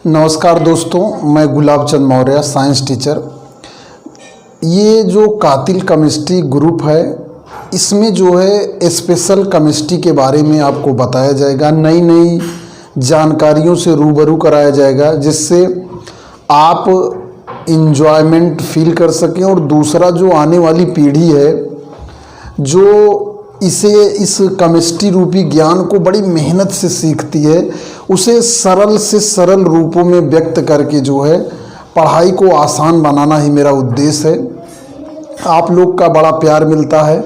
नमस्कार दोस्तों, मैं गुलाब चंद मौर्य, साइंस टीचर। ये जो कातिल केमिस्ट्री ग्रुप है, इसमें जो है स्पेशल केमिस्ट्री के बारे में आपको बताया जाएगा, नई नई जानकारियों से रूबरू कराया जाएगा, जिससे आप इंजॉयमेंट फील कर सकें और दूसरा जो आने वाली पीढ़ी है जो इस केमिस्ट्री रूपी ज्ञान को बड़ी मेहनत से सीखती है, उसे सरल से सरल रूपों में व्यक्त करके जो है पढ़ाई को आसान बनाना ही मेरा उद्देश्य है। आप लोग का बड़ा प्यार मिलता है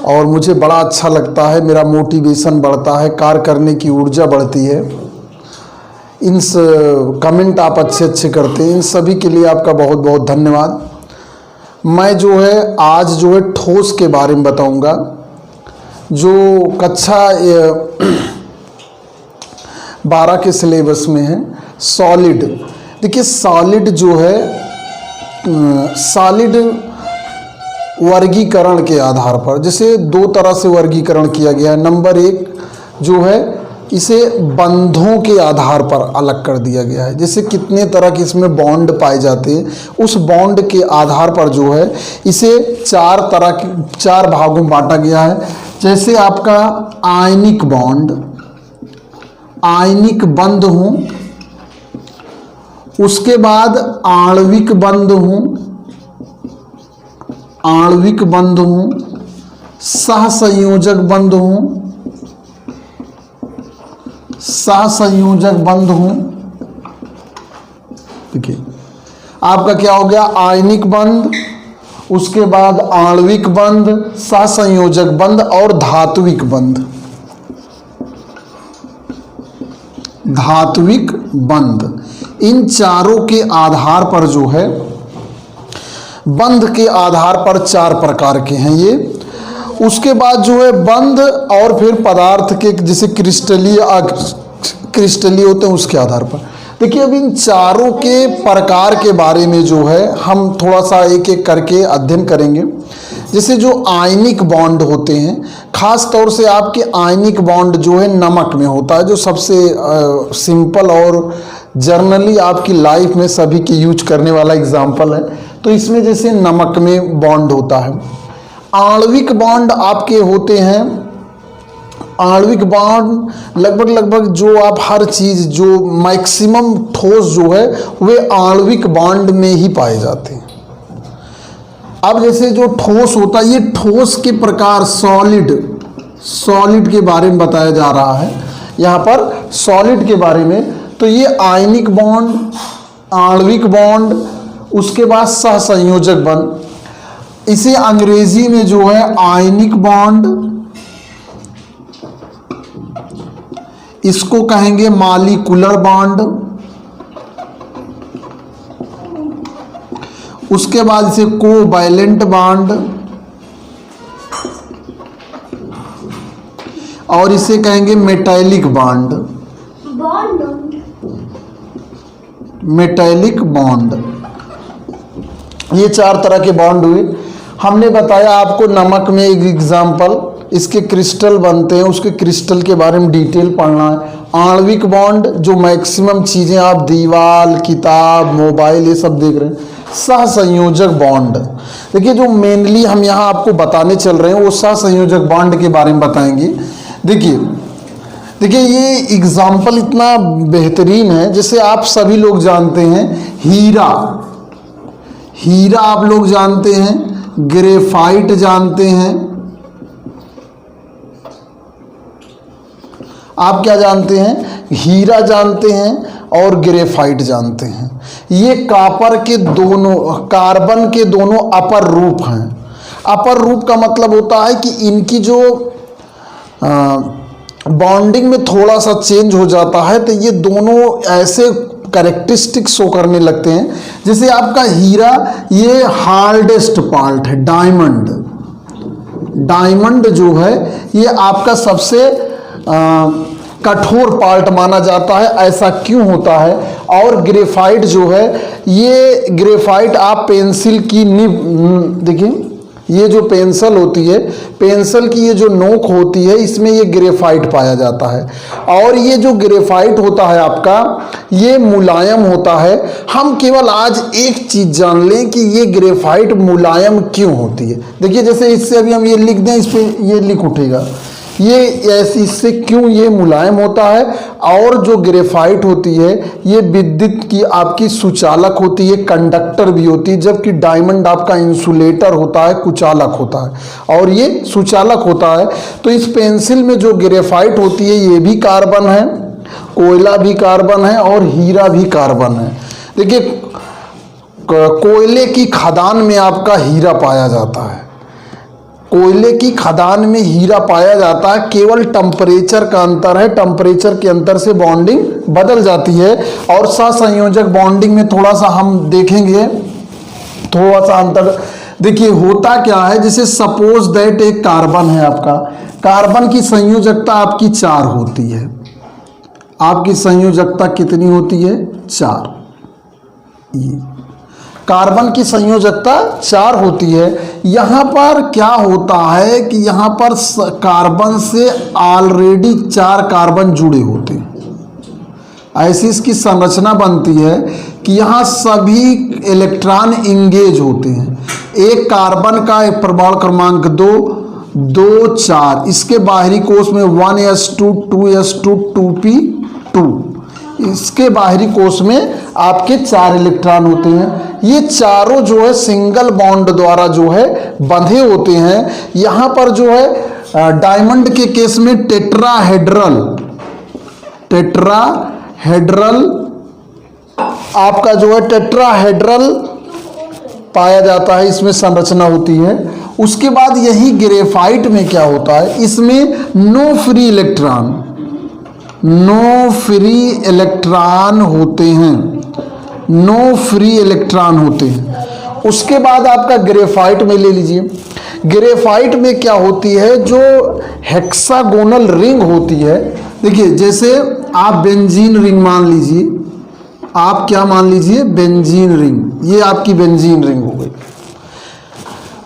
और मुझे बड़ा अच्छा लगता है, मेरा मोटिवेशन बढ़ता है, कार्य करने की ऊर्जा बढ़ती है। इन कमेंट आप अच्छे करते हैं, इन सभी के लिए आपका बहुत बहुत धन्यवाद। मैं जो है आज जो है ठोस के बारे में बताऊंगा, जो कक्षा 12 के सिलेबस में है। सॉलिड, देखिए सॉलिड जो है सॉलिड वर्गीकरण के आधार पर जैसे दो तरह से वर्गीकरण किया गया है। नंबर एक जो है इसे बंधों के आधार पर अलग कर दिया गया है, जैसे कितने तरह के इसमें बॉन्ड पाए जाते हैं, उस बॉन्ड के आधार पर जो है इसे चार भागों में बांटा गया है। जैसे आपका आयनिक बॉन्ड, आयनिक बंध हूँ, उसके बाद आणविक बंध हूँ, आणविक बंध हूँ, सहसंयोजक बंध हूँ, सहसंयोजक बंध हूँ। देखिए आपका क्या हो गया, आयनिक बंध, उसके बाद आणविक बंध, सहसंयोजक बंध और धात्विक बंध। धात्विक बंध, इन चारों के आधार पर जो है बंध के आधार पर चार प्रकार के हैं ये। उसके बाद जो है बंध और फिर पदार्थ के जैसे क्रिस्टलीय होते हैं उसके आधार पर। देखिए अब इन चारों के प्रकार के बारे में जो है हम थोड़ा सा एक एक करके अध्ययन करेंगे। जैसे जो आयनिक बॉन्ड होते हैं, खास तौर से आपके आयनिक बॉन्ड जो है नमक में होता है, जो सबसे सिंपल और जर्नली आपकी लाइफ में सभी के यूज करने वाला एग्जाम्पल है। तो इसमें जैसे नमक में बॉन्ड होता है। आणविक बॉन्ड आपके होते हैं, आणविक बॉन्ड लगभग जो आप हर चीज़ जो मैक्सिमम ठोस जो है वे आणविक बॉन्ड में ही पाए जाते हैं। अब जैसे जो ठोस होता है, ये ठोस के प्रकार सॉलिड के बारे में बताया जा रहा है यहाँ पर, सॉलिड के बारे में। तो ये आयनिक बॉन्ड, आणविक बॉन्ड, उसके बाद सहसंयोजक बंध, इसे अंग्रेजी में जो है आयनिक बॉन्ड, इसको कहेंगे मॉलिक्यूलर बॉन्ड, उसके बाद इसे कोवैलेंट बॉन्ड और इसे कहेंगे मेटैलिक बॉन्ड। मेटैलिक बॉन्ड, ये चार तरह के बॉन्ड हुए। हमने बताया आपको नमक में एक एग्जाम्पल, इसके क्रिस्टल बनते हैं, उसके क्रिस्टल के बारे में डिटेल पढ़ना है। आणविक बॉन्ड जो मैक्सिमम चीज़ें आप दीवार, किताब, मोबाइल ये सब देख रहे हैं। सहसंयोजक बॉन्ड, देखिए जो मेनली हम यहाँ आपको बताने चल रहे हैं वो सहसंयोजक बॉन्ड के बारे में बताएंगे। देखिए ये एग्जाम्पल इतना बेहतरीन है, जैसे आप सभी लोग जानते हैं हीरा आप लोग जानते हैं, ग्रेफाइट जानते हैं, आप क्या जानते हैं, हीरा जानते हैं और ग्रेफाइट जानते हैं। ये कार्बन के दोनों अपर रूप हैं। अपर रूप का मतलब होता है कि इनकी जो बॉन्डिंग में थोड़ा सा चेंज हो जाता है, तो ये दोनों ऐसे कैरेक्टरिस्टिक शो करने लगते हैं। जैसे आपका हीरा, ये हार्डेस्ट पार्ट है, डायमंड जो है ये आपका सबसे कठोर पार्ट माना जाता है। ऐसा क्यों होता है? और ग्रेफाइट जो है, ये ग्रेफाइट आप पेंसिल की निब, देखिए ये जो पेंसिल होती है, पेंसिल की ये जो नोक होती है, इसमें ये ग्रेफाइट पाया जाता है। और ये जो ग्रेफाइट होता है आपका, ये मुलायम होता है। हम केवल आज एक चीज जान लें कि ये ग्रेफाइट मुलायम क्यों होती है। देखिए जैसे इससे अभी हम ये लिख दें, इस पे ये लिख उठेगा, ये ऐसे इससे क्यों ये मुलायम होता है। और जो ग्रेफाइट होती है ये विद्युत की आपकी सुचालक होती है, कंडक्टर भी होती है, जबकि डायमंड आपका इंसुलेटर होता है, कुचालक होता है, और ये सुचालक होता है। तो इस पेंसिल में जो ग्रेफाइट होती है ये भी कार्बन है, कोयला भी कार्बन है, और हीरा भी कार्बन है। देखिए कोयले की खदान में आपका हीरा पाया जाता है, कोयले की खदान में हीरा पाया जाता है, केवल टेम्परेचर का अंतर है, टेम्परेचर के अंतर से बॉन्डिंग बदल जाती है। और सहसंयोजक बॉन्डिंग में थोड़ा सा हम देखेंगे, थोड़ा सा अंतर। देखिए होता क्या है, जैसे सपोज दैट एक कार्बन है आपका, कार्बन की संयोजकता आपकी 4 होती है। आपकी संयोजकता कितनी होती है? 4। ये कार्बन की संयोजकता 4 होती है। यहाँ पर क्या होता है कि यहाँ पर कार्बन से ऑलरेडी 4 कार्बन जुड़े होते हैं। ऐसी इसकी संरचना बनती है कि यहाँ सभी इलेक्ट्रॉन इंगेज होते हैं। एक कार्बन का एक परमाणु क्रमांक 2, 2, 4, इसके बाहरी कोश में 1s2, 2s2, 2p2, इसके बाहरी कोश में आपके 4 इलेक्ट्रॉन होते हैं। ये चारों जो है सिंगल बॉन्ड द्वारा जो है बंधे होते हैं। यहाँ पर जो है डायमंड के केस में टेट्राहेड्रल आपका जो है टेट्राहेड्रल पाया जाता है, इसमें संरचना होती है। उसके बाद यही ग्रेफाइट में क्या होता है, इसमें नो फ्री इलेक्ट्रॉन होते हैं, नो फ्री इलेक्ट्रॉन होते हैं। उसके बाद आपका ग्रेफाइट में ले लीजिए, ग्रेफाइट में क्या होती है, जो हेक्सागोनल रिंग होती है। देखिए जैसे आप बेंजीन रिंग मान लीजिए, आप क्या मान लीजिए, बेंजीन रिंग, ये आपकी बेंजीन रिंग हो गई।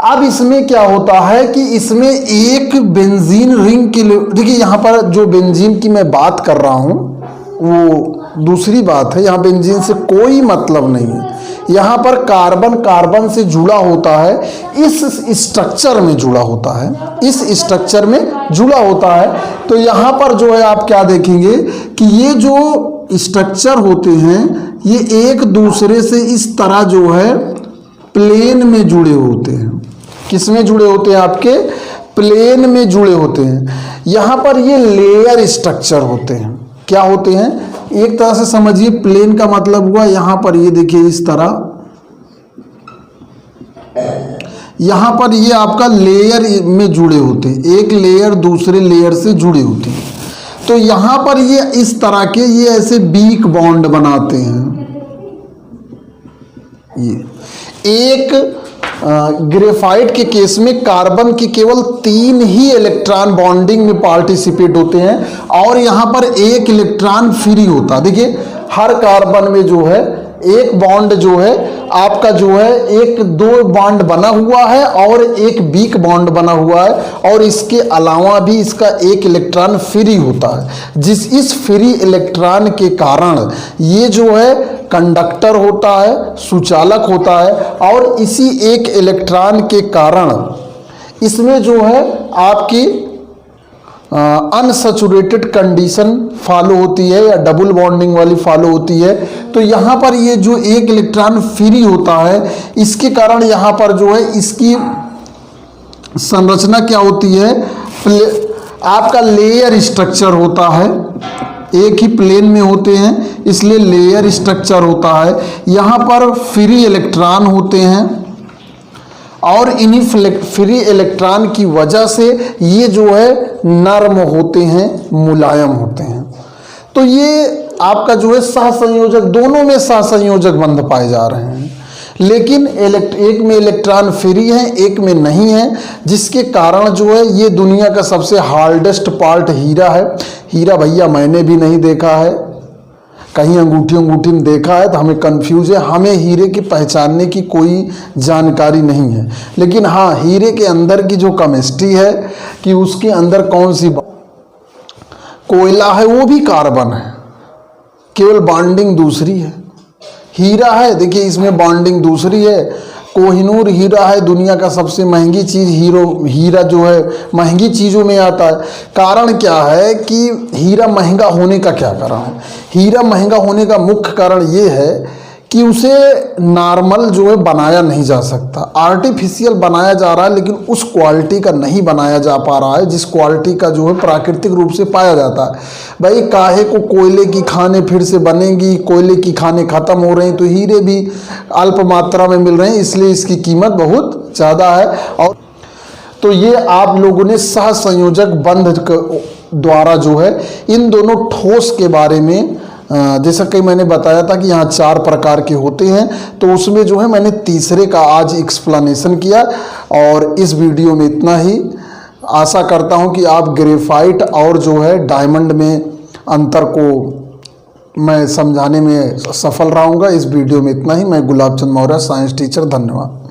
अब इसमें क्या होता है कि इसमें एक बेंजीन रिंग के लिए, देखिए यहाँ पर जो बेंजीन की मैं बात कर रहा हूँ वो दूसरी बात है, यहाँ बेंजीन से कोई मतलब नहीं है। यहाँ पर कार्बन से जुड़ा होता है, इस स्ट्रक्चर में जुड़ा होता है, इस स्ट्रक्चर में जुड़ा होता है। तो यहाँ पर जो है आप क्या देखेंगे कि ये जो स्ट्रक्चर होते हैं ये एक दूसरे से इस तरह जो है प्लेन में जुड़े होते हैं। किस में जुड़े होते हैं? आपके प्लेन में जुड़े होते हैं। यहाँ पर ये लेयर स्ट्रक्चर होते हैं। क्या होते हैं? एक तरह से समझिए, प्लेन का मतलब हुआ यहाँ पर ये देखिए इस तरह, यहाँ पर ये आपका लेयर में जुड़े होते हैं, एक लेयर दूसरे लेयर से जुड़े होते हैं। तो यहाँ पर ये इस तरह के ये ऐसे वीक बॉन्ड बनाते हैं। ये एक ग्रेफाइट के केस में कार्बन की केवल 3 ही इलेक्ट्रॉन बॉन्डिंग में पार्टिसिपेट होते हैं और यहाँ पर एक इलेक्ट्रॉन फ्री होता है। देखिए हर कार्बन में जो है एक बॉन्ड जो है आपका जो है एक 2 बॉन्ड बना हुआ है और एक वीक बॉन्ड बना हुआ है और इसके अलावा भी इसका एक इलेक्ट्रॉन फ्री होता है। इस फ्री इलेक्ट्रॉन के कारण ये जो है कंडक्टर होता है, सुचालक होता है और इसी एक इलेक्ट्रॉन के कारण इसमें जो है आपकी अनसैचुरेटेड कंडीशन फॉलो होती है या डबल बॉन्डिंग वाली फॉलो होती है। तो यहाँ पर ये जो एक इलेक्ट्रॉन फ्री होता है इसके कारण यहाँ पर जो है इसकी संरचना क्या होती है, आपका लेयर स्ट्रक्चर होता है, एक ही प्लेन में होते हैं इसलिए लेयर स्ट्रक्चर होता है। यहाँ पर फ्री इलेक्ट्रॉन होते हैं और इन्हीं फ्री इलेक्ट्रॉन की वजह से ये जो है नर्म होते हैं, मुलायम होते हैं। तो ये आपका जो है सहसंयोजक, दोनों में सहसंयोजक बंध पाए जा रहे हैं, लेकिन एक में इलेक्ट्रॉन फ्री है एक में नहीं है, जिसके कारण जो है ये दुनिया का सबसे हार्डेस्ट पार्ट हीरा है। हीरा भैया मैंने भी नहीं देखा है, कहीं अंगूठी में देखा है तो हमें कंफ्यूज है, हमें हीरे की पहचानने की कोई जानकारी नहीं है। लेकिन हाँ, हीरे के अंदर की जो केमिस्ट्री है कि उसके अंदर कौन सी कोयला है वो भी कार्बन है, केवल बॉन्डिंग दूसरी है। हीरा है, देखिए इसमें बॉन्डिंग दूसरी है। कोहिनूर हीरा है, दुनिया का सबसे महंगी चीज़। हीरा जो है महंगी चीज़ों में आता है। कारण क्या है कि हीरा महंगा होने का क्या कारण है? हीरा महंगा होने का मुख्य कारण ये है कि उसे नॉर्मल जो है बनाया नहीं जा सकता, आर्टिफिशियल बनाया जा रहा है, लेकिन उस क्वालिटी का नहीं बनाया जा पा रहा है जिस क्वालिटी का जो है प्राकृतिक रूप से पाया जाता है। भाई काहे को कोयले की खानें फिर से बनेंगी, कोयले की खानें ख़त्म हो रही, तो हीरे भी अल्प मात्रा में मिल रहे हैं, इसलिए इसकी कीमत बहुत ज़्यादा है। और तो ये आप लोगों ने सहसंयोजक बंध द्वारा जो है इन दोनों ठोस के बारे में, जैसा कि मैंने बताया था कि यहाँ 4 प्रकार के होते हैं, तो उसमें जो है मैंने तीसरे का आज एक्सप्लेनेशन किया। और इस वीडियो में इतना ही। आशा करता हूँ कि आप ग्रेफाइट और जो है डायमंड में अंतर को मैं समझाने में सफल रहूँगा। इस वीडियो में इतना ही। मैं गुलाब चंद मौर्य, साइंस टीचर। धन्यवाद।